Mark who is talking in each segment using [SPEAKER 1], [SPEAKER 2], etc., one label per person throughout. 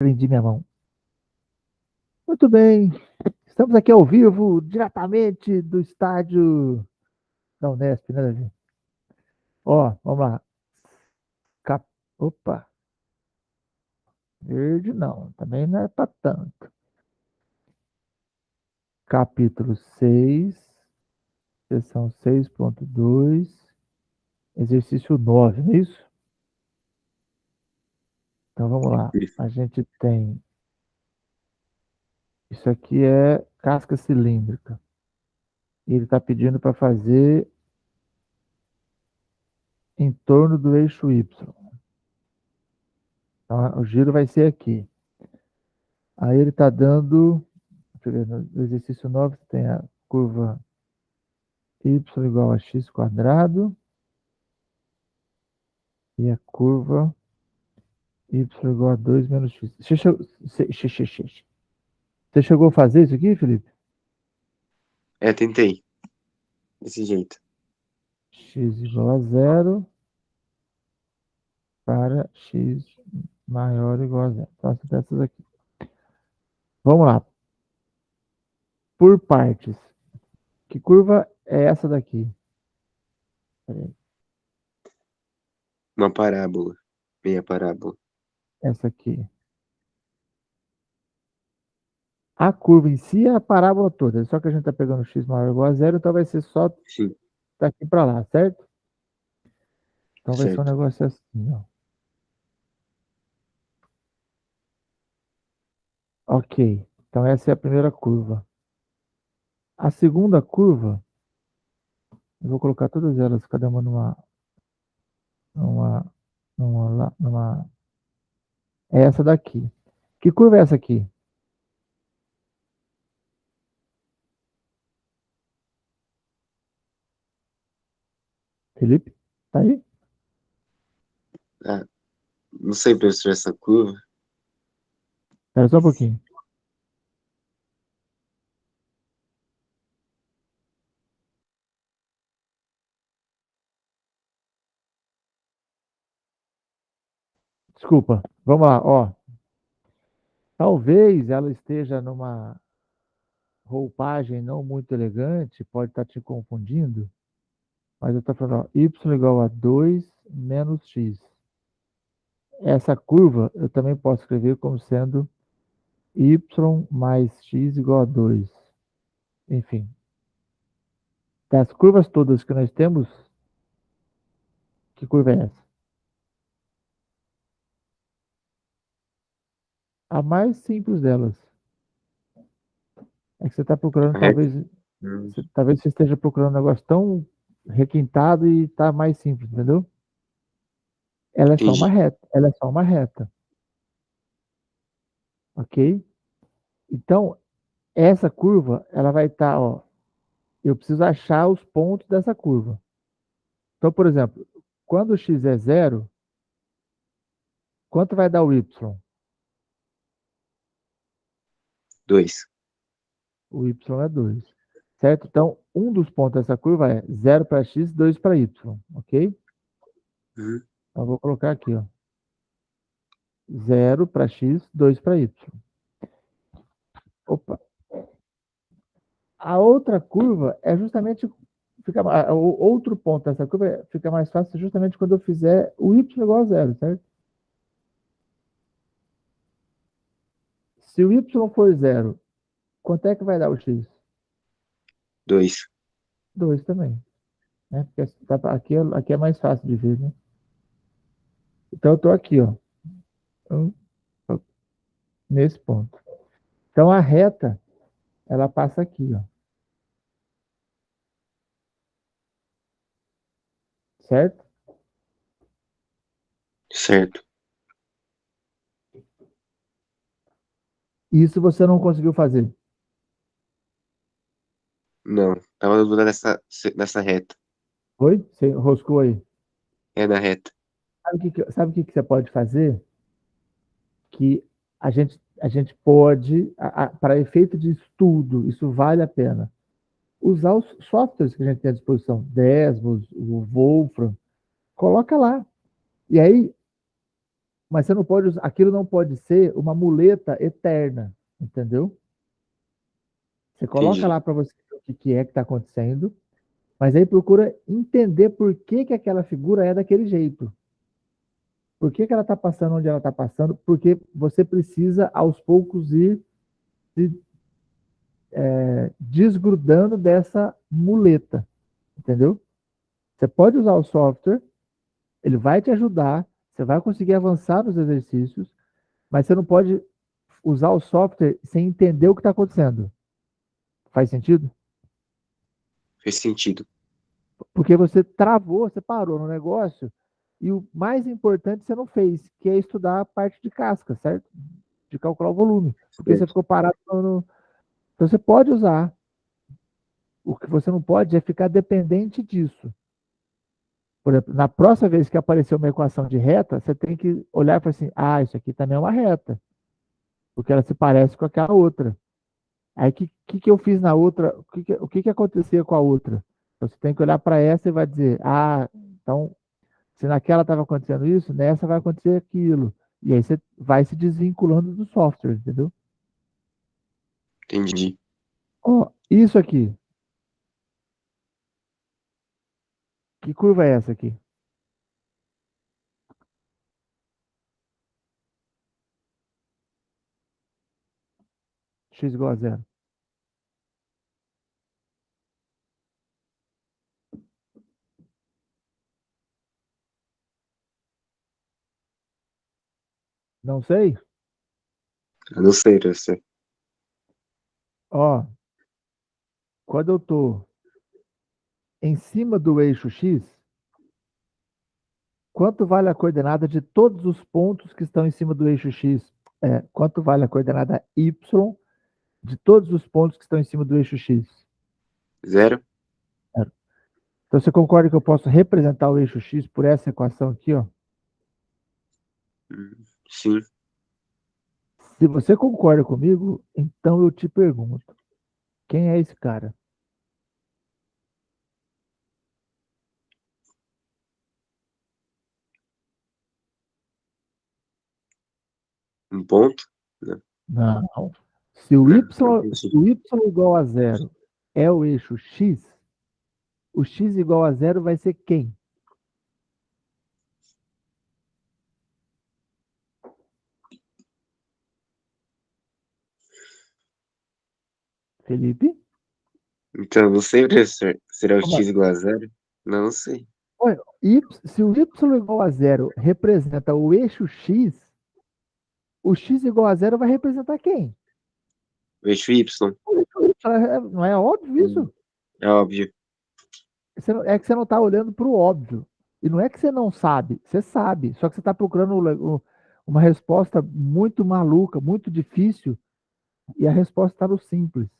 [SPEAKER 1] Prendi minha mão. Muito bem. Estamos aqui ao vivo, diretamente do estádio da Unesp, né, Davi? Ó, vamos lá. Cap... Opa, verde não, também não é para tanto. Capítulo 6, seção 6.2, exercício 9, não é isso? Então vamos lá.
[SPEAKER 2] Isso.
[SPEAKER 1] A gente tem. Isso aqui é casca cilíndrica. E ele está pedindo para fazer em torno do eixo Y. Então, o giro vai ser aqui. Aí ele está dando. Deixa eu ver, no exercício 9 você tem a curva y igual a x quadrado e a curva y igual a 2 menos x. Você chegou a fazer isso aqui, Felipe?
[SPEAKER 2] Tentei. Desse jeito.
[SPEAKER 1] X igual a zero para x maior ou igual a zero. Faço dessas aqui. Vamos lá. Por partes. Que curva é essa daqui? Peraí.
[SPEAKER 2] Uma parábola. Meia parábola.
[SPEAKER 1] Essa aqui. A curva em si é a parábola toda. Só que a gente está pegando x maior ou igual a zero, então vai ser só
[SPEAKER 2] Sim,
[SPEAKER 1] daqui para lá, certo? Então vai ser um
[SPEAKER 2] certo.
[SPEAKER 1] negócio assim, ó. Ok. Então essa é a primeira curva. A segunda curva, eu vou colocar todas elas, cada uma numa, numa. É essa daqui. Que curva é essa aqui? Felipe? Tá aí?
[SPEAKER 2] Ah, não sei, professor, essa curva.
[SPEAKER 1] Espera só um pouquinho. Desculpa. Vamos lá, ó. Talvez ela esteja numa roupagem não muito elegante, pode estar te confundindo, mas eu estou falando, ó, y igual a 2 menos x. Essa curva eu também posso escrever como sendo y mais x igual a 2. Enfim, das curvas todas que nós temos, que curva é essa? A mais simples delas. É que você está procurando,
[SPEAKER 2] Correto?
[SPEAKER 1] talvez você esteja procurando um negócio tão requintado e está mais simples, entendeu? Ela é só uma
[SPEAKER 2] Entendi.
[SPEAKER 1] reta, ela é só uma reta, ok? Então, essa curva, ela vai estar, ó, eu preciso achar os pontos dessa curva. Então, por exemplo, quando o x é zero, quanto vai dar o y?
[SPEAKER 2] 2.
[SPEAKER 1] O y é 2, certo? Então, um dos pontos dessa curva é zero para x, 2 para y, ok?
[SPEAKER 2] Uhum.
[SPEAKER 1] Então, eu vou colocar aqui, ó, zero para x, 2 para y. Opa. A outra curva é justamente, o outro ponto dessa curva fica mais fácil justamente quando eu fizer o y igual a zero, certo? Se o y for zero, quanto é que vai dar o x?
[SPEAKER 2] 2.
[SPEAKER 1] 2 também, né? Porque aqui é mais fácil de ver, né? Então eu estou aqui, ó, nesse ponto. Então a reta, ela passa aqui, ó, certo?
[SPEAKER 2] Certo.
[SPEAKER 1] Isso você não conseguiu fazer.
[SPEAKER 2] Não. Tava dúvida nessa reta.
[SPEAKER 1] Foi? Você roscou aí.
[SPEAKER 2] É na reta.
[SPEAKER 1] Sabe o que você pode fazer? Que a gente pode, para efeito de estudo, isso vale a pena. Usar os softwares que a gente tem à disposição, Desmos, o Wolfram, coloca lá. E aí, Mas você não pode usar, aquilo não pode ser uma muleta eterna, entendeu? Você coloca
[SPEAKER 2] Entendi.
[SPEAKER 1] lá para você ver o que que é que está acontecendo, mas aí procura entender por que que aquela figura é daquele jeito. Por que que ela está passando onde ela está passando? Porque você precisa, aos poucos, ir se desgrudando dessa muleta, entendeu? Você pode usar o software, ele vai te ajudar, você vai conseguir avançar nos exercícios, mas você não pode usar o software sem entender o que está acontecendo. Faz sentido?
[SPEAKER 2] Fez sentido.
[SPEAKER 1] Porque você travou, você parou no negócio e o mais importante você não fez, que é estudar a parte de casca, certo? De calcular o volume. Porque você
[SPEAKER 2] Certo.
[SPEAKER 1] ficou parado no. Então você pode usar. O que você não pode é ficar dependente disso. Por exemplo, na próxima vez que aparecer uma equação de reta, você tem que olhar e falar assim: ah, isso aqui também é uma reta, porque ela se parece com aquela outra. Aí, o que eu fiz na outra? O que acontecia com a outra? Então, você tem que olhar para essa e vai dizer: ah, então, se naquela estava acontecendo isso, nessa vai acontecer aquilo. E aí você vai se desvinculando do software, entendeu?
[SPEAKER 2] Entendi.
[SPEAKER 1] Ó, isso aqui. Que curva é essa aqui? X igual a zero. Não sei?
[SPEAKER 2] Eu não sei, professor.
[SPEAKER 1] Ó, quando eu tô em cima do eixo X, quanto vale a coordenada de todos os pontos que estão em cima do eixo X? Quanto vale a coordenada Y de todos os pontos que estão em cima do eixo X?
[SPEAKER 2] Zero?
[SPEAKER 1] Zero. Então você concorda que eu posso representar o eixo X por essa equação aqui, ó?
[SPEAKER 2] Sim.
[SPEAKER 1] Se você concorda comigo, então eu te pergunto, quem é esse cara?
[SPEAKER 2] Um ponto? Não,
[SPEAKER 1] Não. Se o
[SPEAKER 2] não,
[SPEAKER 1] y,
[SPEAKER 2] entendi.
[SPEAKER 1] se o y igual a zero é o eixo X, o x igual a zero vai ser quem? Felipe?
[SPEAKER 2] Então, não sei, professor. Será o
[SPEAKER 1] Como
[SPEAKER 2] x igual a zero? Não, não sei.
[SPEAKER 1] Olha, se o y igual a zero representa o eixo x, o x igual a zero vai representar quem?
[SPEAKER 2] O eixo y.
[SPEAKER 1] O eixo y. Não é óbvio isso?
[SPEAKER 2] É óbvio.
[SPEAKER 1] É que você não está olhando para o óbvio. E não é que você sabe, só que você está procurando uma resposta muito maluca, muito difícil, e a resposta está no simples.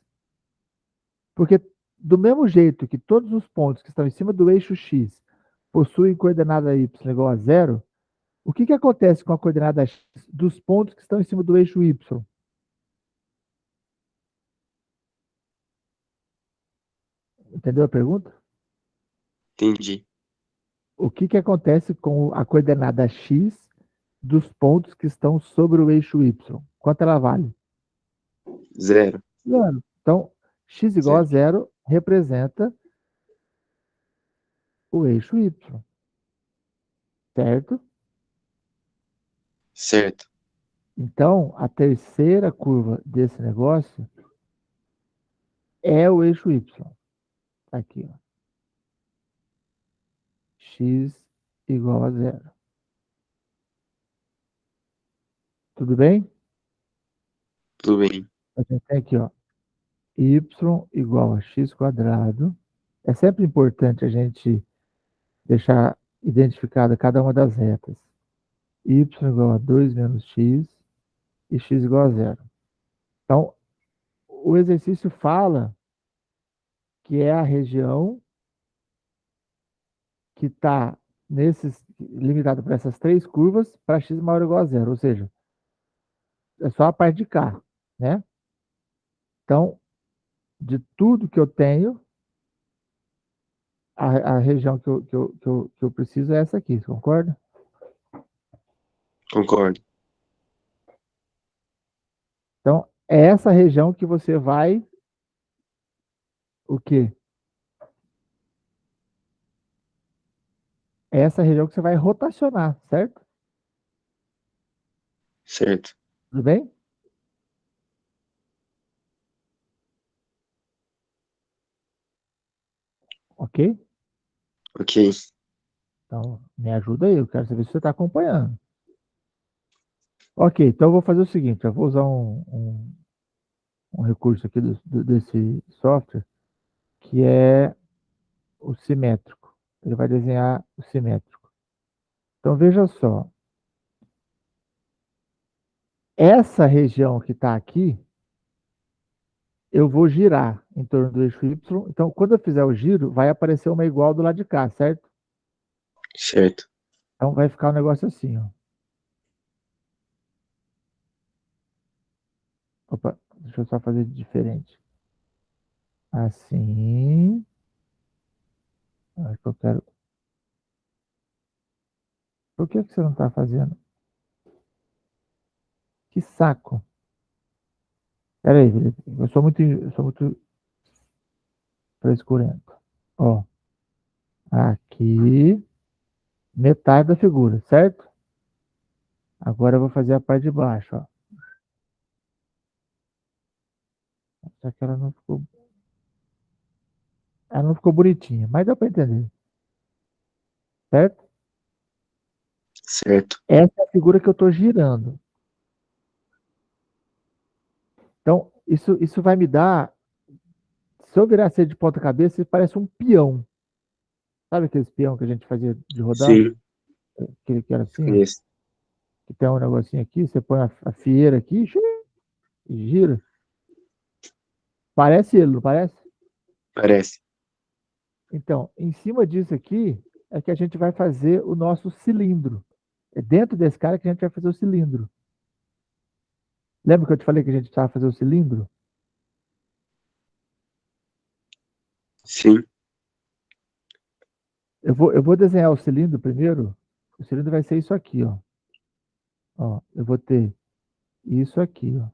[SPEAKER 1] Porque do mesmo jeito que todos os pontos que estão em cima do eixo x possuem coordenada y igual a zero, o que acontece com a coordenada x dos pontos que estão em cima do eixo y? Entendeu a pergunta?
[SPEAKER 2] Entendi.
[SPEAKER 1] O que acontece com a coordenada x dos pontos que estão sobre o eixo y? Quanto ela vale?
[SPEAKER 2] Zero.
[SPEAKER 1] Zero. Então, x igual a
[SPEAKER 2] Zero.
[SPEAKER 1] zero representa o eixo y, certo?
[SPEAKER 2] Certo.
[SPEAKER 1] Então, a terceira curva desse negócio é o eixo y. Tá aqui, ó. X igual a zero. Tudo bem?
[SPEAKER 2] Tudo bem.
[SPEAKER 1] A gente tem aqui, ó, y igual a x quadrado. É sempre importante a gente deixar identificada cada uma das retas. Y igual a 2 menos x e x igual a zero. Então, o exercício fala que é a região que está limitada por essas três curvas para x maior ou igual a zero, ou seja, é só a parte de cá, né? Então, de tudo que eu tenho, a região que eu preciso é essa aqui, você concorda?
[SPEAKER 2] Concordo.
[SPEAKER 1] Então, é essa região que você vai o quê? É essa região que você vai rotacionar, certo?
[SPEAKER 2] Certo.
[SPEAKER 1] Tudo bem? Ok?
[SPEAKER 2] Ok.
[SPEAKER 1] Então, me ajuda aí, eu quero saber se você está acompanhando. Ok, então eu vou fazer o seguinte, eu vou usar um recurso aqui desse software, que é o simétrico. Ele vai desenhar o simétrico. Então, veja só. Essa região que está aqui, eu vou girar em torno do eixo Y. Então, quando eu fizer o giro, vai aparecer uma igual do lado de cá, certo?
[SPEAKER 2] Certo.
[SPEAKER 1] Então, vai ficar um negócio assim, ó. Opa, deixa eu só fazer diferente. Assim. Acho que eu quero. Por que que você não está fazendo? Que saco. Pera aí, Felipe. Eu sou muito frescurento. Ó, aqui, metade da figura, certo? Agora eu vou fazer a parte de baixo, ó. Só que ela não ficou bonitinha, mas dá para entender, certo?
[SPEAKER 2] Certo.
[SPEAKER 1] Essa é a figura que eu estou girando. Então, isso vai me dar. Se eu virar essa de ponta cabeça, parece um peão. Sabe aquele peão que a gente fazia de rodar?
[SPEAKER 2] Sim.
[SPEAKER 1] Aquele que era assim, ó.
[SPEAKER 2] Conheço.
[SPEAKER 1] Que tem um negocinho aqui, você põe a fieira aqui e gira. Parece ele, não parece?
[SPEAKER 2] Parece.
[SPEAKER 1] Então, em cima disso aqui é que a gente vai fazer o nosso cilindro. É dentro desse cara que a gente vai fazer o cilindro. Lembra que eu te falei que a gente precisava fazer o cilindro?
[SPEAKER 2] Sim.
[SPEAKER 1] Eu vou desenhar o cilindro primeiro. O cilindro vai ser isso aqui, ó. Ó, eu vou ter isso aqui, ó.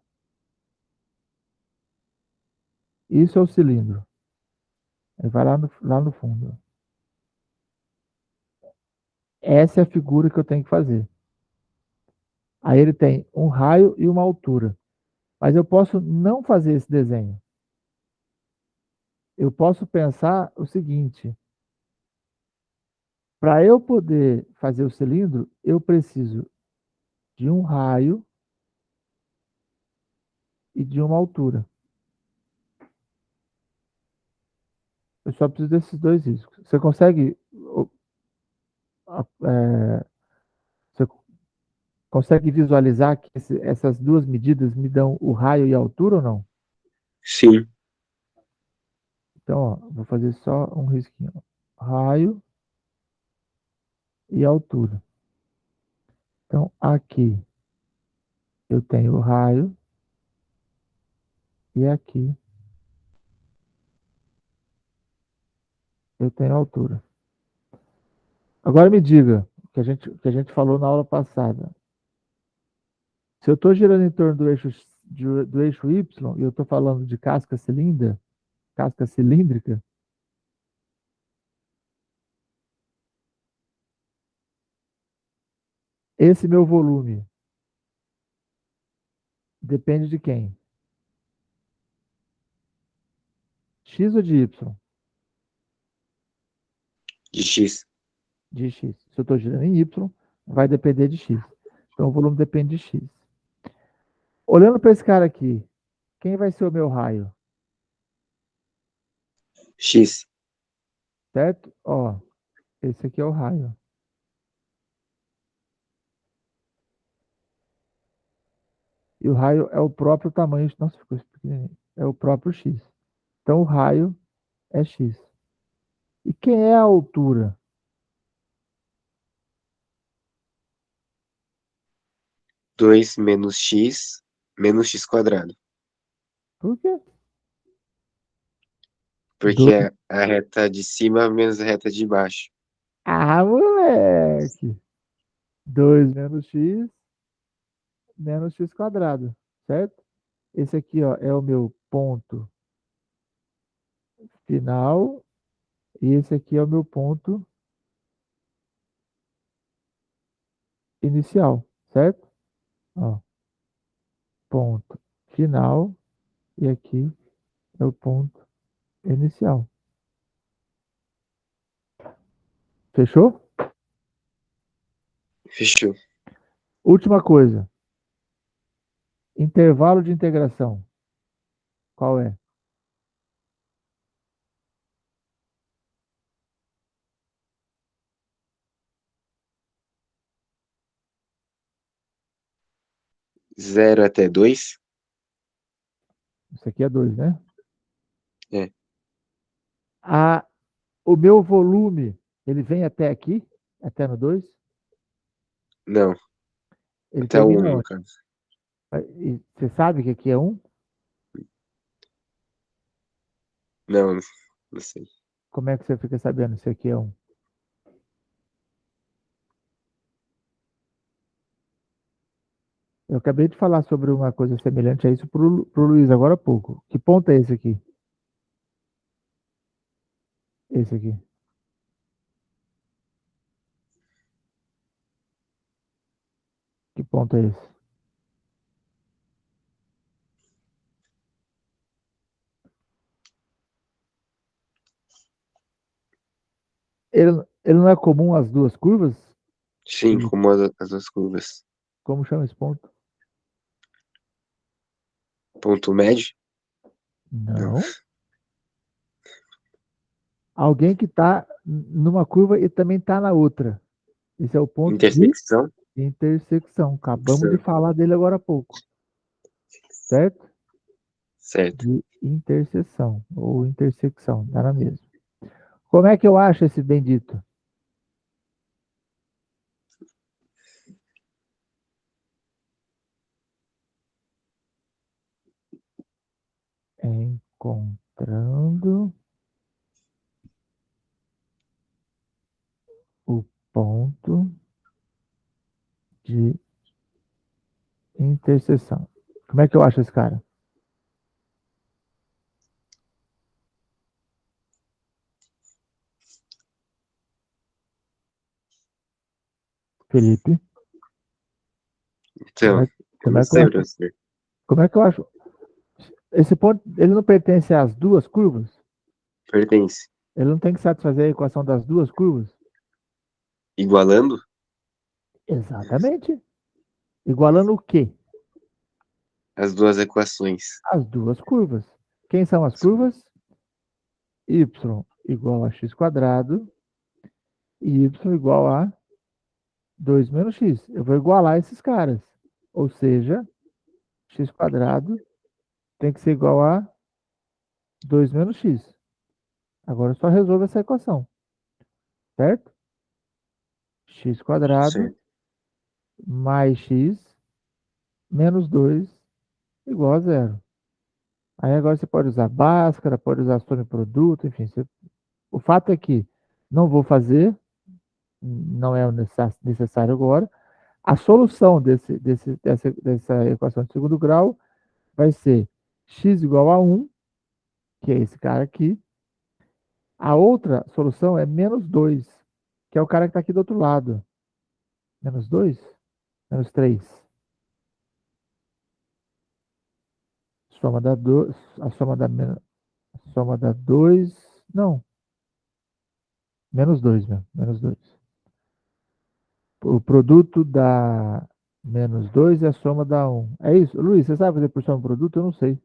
[SPEAKER 1] Isso é o cilindro. Ele vai lá no fundo. Essa é a figura que eu tenho que fazer. Aí ele tem um raio e uma altura. Mas eu posso não fazer esse desenho. Eu posso pensar o seguinte: para eu poder fazer o cilindro, eu preciso de um raio e de uma altura. Eu só preciso desses dois riscos. Você consegue, você consegue visualizar que essas duas medidas me dão o raio e a altura ou não?
[SPEAKER 2] Sim.
[SPEAKER 1] Então, ó, vou fazer só um risquinho. Raio e altura. Então, aqui eu tenho o raio e aqui eu tenho a altura. Agora me diga, o que a gente falou na aula passada. Se eu estou girando em torno do eixo Y e eu estou falando de casca cilíndrica, esse meu volume depende de quem? X ou de Y?
[SPEAKER 2] De X.
[SPEAKER 1] De X. Se eu estou girando em Y, vai depender de X. Então o volume depende de X. Olhando para esse cara aqui, quem vai ser o meu raio?
[SPEAKER 2] X.
[SPEAKER 1] Certo? Ó, esse aqui é o raio. E o raio é o próprio tamanho. Nossa, ficou pequenininho. É o próprio X. Então o raio é X. E quem é a altura?
[SPEAKER 2] 2 menos x quadrado.
[SPEAKER 1] Por quê?
[SPEAKER 2] Porque é a reta de cima menos a reta de baixo.
[SPEAKER 1] Ah, moleque! 2 menos x. menos x quadrado, certo? Esse aqui, ó, é o meu ponto final e esse aqui é o meu ponto inicial, certo? Ó, ponto final e aqui é o ponto inicial. Fechou?
[SPEAKER 2] Fechou.
[SPEAKER 1] Última coisa. Intervalo de integração. Qual é?
[SPEAKER 2] Zero até 2?
[SPEAKER 1] Isso aqui é 2, né?
[SPEAKER 2] É.
[SPEAKER 1] O meu volume, ele vem até aqui? Até no 2?
[SPEAKER 2] Não.
[SPEAKER 1] Ele
[SPEAKER 2] Até o
[SPEAKER 1] termina
[SPEAKER 2] 1, no
[SPEAKER 1] onde?
[SPEAKER 2] caso.
[SPEAKER 1] E você sabe que aqui é 1?
[SPEAKER 2] Não, não sei.
[SPEAKER 1] Como é que você fica sabendo se aqui é 1? Eu acabei de falar sobre uma coisa semelhante a isso pro Luiz agora há pouco. Que ponto é esse aqui? Esse aqui. Que ponto é esse? Ele não é comum às duas curvas?
[SPEAKER 2] Sim,
[SPEAKER 1] Felipe?
[SPEAKER 2] incomoda as duas curvas.
[SPEAKER 1] Como chama esse ponto?
[SPEAKER 2] Ponto médio? Não.
[SPEAKER 1] Não. Alguém que está numa curva e também está na outra. Esse é o ponto de
[SPEAKER 2] Intersecção?
[SPEAKER 1] intersecção. Acabamos de
[SPEAKER 2] Intersecção.
[SPEAKER 1] falar dele agora há pouco, certo?
[SPEAKER 2] Certo.
[SPEAKER 1] De interseção ou intersecção, dá na mesma. Como é que eu acho esse bendito? Encontrando o ponto de interseção. Como é que eu acho esse cara? Felipe, como
[SPEAKER 2] Então,
[SPEAKER 1] é,
[SPEAKER 2] eu
[SPEAKER 1] como
[SPEAKER 2] não
[SPEAKER 1] é que eu
[SPEAKER 2] sei,
[SPEAKER 1] acho?
[SPEAKER 2] professor.
[SPEAKER 1] Como é que eu acho? Esse ponto, ele não pertence às duas curvas?
[SPEAKER 2] Pertence.
[SPEAKER 1] Ele não tem que satisfazer a equação das duas curvas?
[SPEAKER 2] Igualando
[SPEAKER 1] Exatamente. Igualando o quê?
[SPEAKER 2] as duas equações.
[SPEAKER 1] As duas curvas. Quem são as curvas? Y igual a x quadrado e y igual a 2 menos x. Eu vou igualar esses caras. Ou seja, x quadrado tem que ser igual a 2 menos x. Agora eu só resolvo essa equação, certo? X quadrado
[SPEAKER 2] Certo.
[SPEAKER 1] mais x menos 2 igual a zero. Aí agora você pode usar Bhaskara, pode usar soma e produto, enfim. O fato é que não vou fazer, não é necessário agora. A solução dessa equação de segundo grau vai ser x igual a 1, que é esse cara aqui. A outra solução é menos 2, que é o cara que está aqui do outro lado. Menos 2? Menos 3. Soma da 2. A soma da 2. Não, menos 2 mesmo. Menos 2. O produto dá menos 2 e a soma dá 1. É isso? Luiz, você sabe fazer por soma do produto? Eu não sei.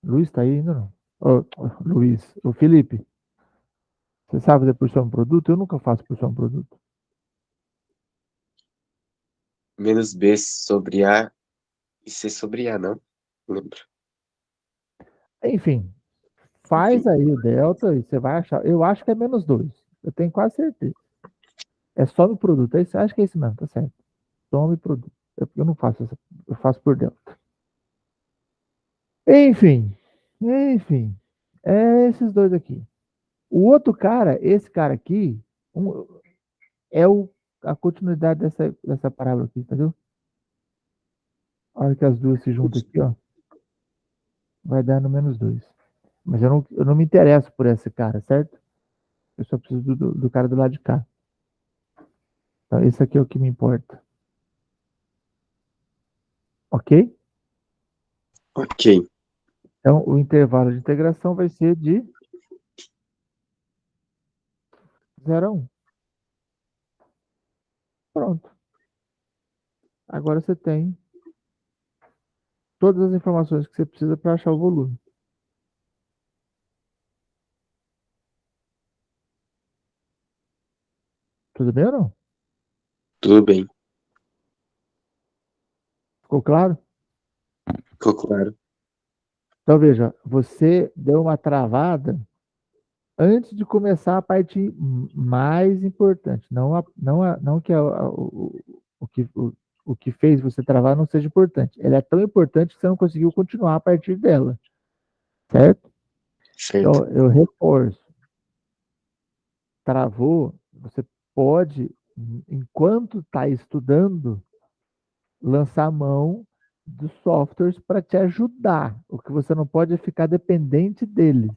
[SPEAKER 1] Luiz está aí ainda não? Luiz, o Felipe, você sabe fazer por soma do produto? Eu nunca faço por soma do produto.
[SPEAKER 2] Menos B sobre A e C sobre A, não? Lembro.
[SPEAKER 1] Enfim, faz
[SPEAKER 2] Enfim,
[SPEAKER 1] aí o delta e você vai achar. Eu acho que é menos 2. Eu tenho quase certeza. É só no produto. É isso, acho que é isso mesmo, tá certo. Soma e produto. Eu não faço essa, eu faço por delta. Enfim, é esses dois aqui. O outro cara, esse cara aqui, é o a continuidade dessa parábola aqui, entendeu? A hora que as duas se juntam aqui, ó, vai dar no -2. Mas eu não me interesso por esse cara, certo? Eu só preciso do cara do lado de cá. Então, esse aqui é o que me importa. Ok?
[SPEAKER 2] Ok.
[SPEAKER 1] Então, o intervalo de integração vai ser de 0 a 1. Pronto. Agora você tem todas as informações que você precisa para achar o volume. Tudo bem ou não?
[SPEAKER 2] Tudo bem.
[SPEAKER 1] Ficou claro?
[SPEAKER 2] Ficou claro.
[SPEAKER 1] Então, veja, você deu uma travada antes de começar a parte mais importante. Não que o que fez você travar não seja importante. Ela é tão importante que você não conseguiu continuar a partir dela, certo?
[SPEAKER 2] Certo.
[SPEAKER 1] Então, eu reforço. Travou, você pode, enquanto está estudando, lançar a mão dos softwares para te ajudar. O que você não pode é ficar dependente deles,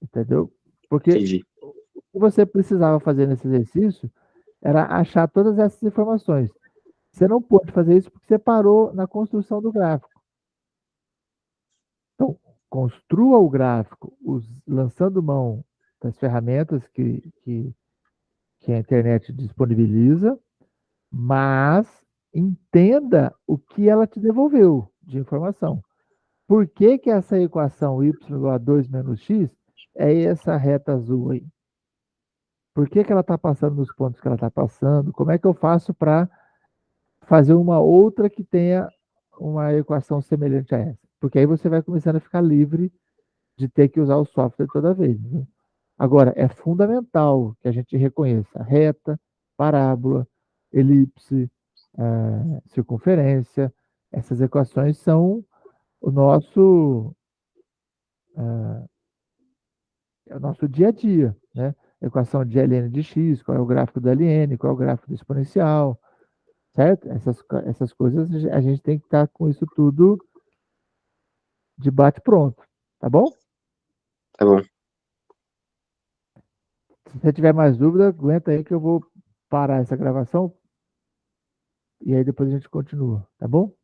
[SPEAKER 1] entendeu? Porque
[SPEAKER 2] Entendi.
[SPEAKER 1] o que você precisava fazer nesse exercício era achar todas essas informações. Você não pôde fazer isso porque você parou na construção do gráfico. Então, construa o gráfico lançando mão das ferramentas que a internet disponibiliza, mas entenda o que ela te devolveu de informação. Por que que essa equação y igual a 2 menos x é essa reta azul aí? Por que que ela está passando nos pontos que ela está passando? Como é que eu faço para fazer uma outra que tenha uma equação semelhante a essa? Porque aí você vai começando a ficar livre de ter que usar o software toda vez. Né? Agora, é fundamental que a gente reconheça reta, parábola, elipse, circunferência. Essas equações são o nosso, é o nosso dia a dia, né? Equação de ln de x, qual é o gráfico do ln, qual é o gráfico do exponencial, certo? Essas coisas a gente tem que estar com isso tudo de bate pronto, tá bom?
[SPEAKER 2] Tá bom.
[SPEAKER 1] Se você tiver mais dúvida, aguenta aí que eu vou parar essa gravação e aí depois a gente continua, tá bom?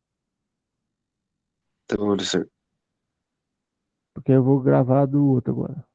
[SPEAKER 2] Tá bom, professor.
[SPEAKER 1] Porque eu vou gravar do outro agora.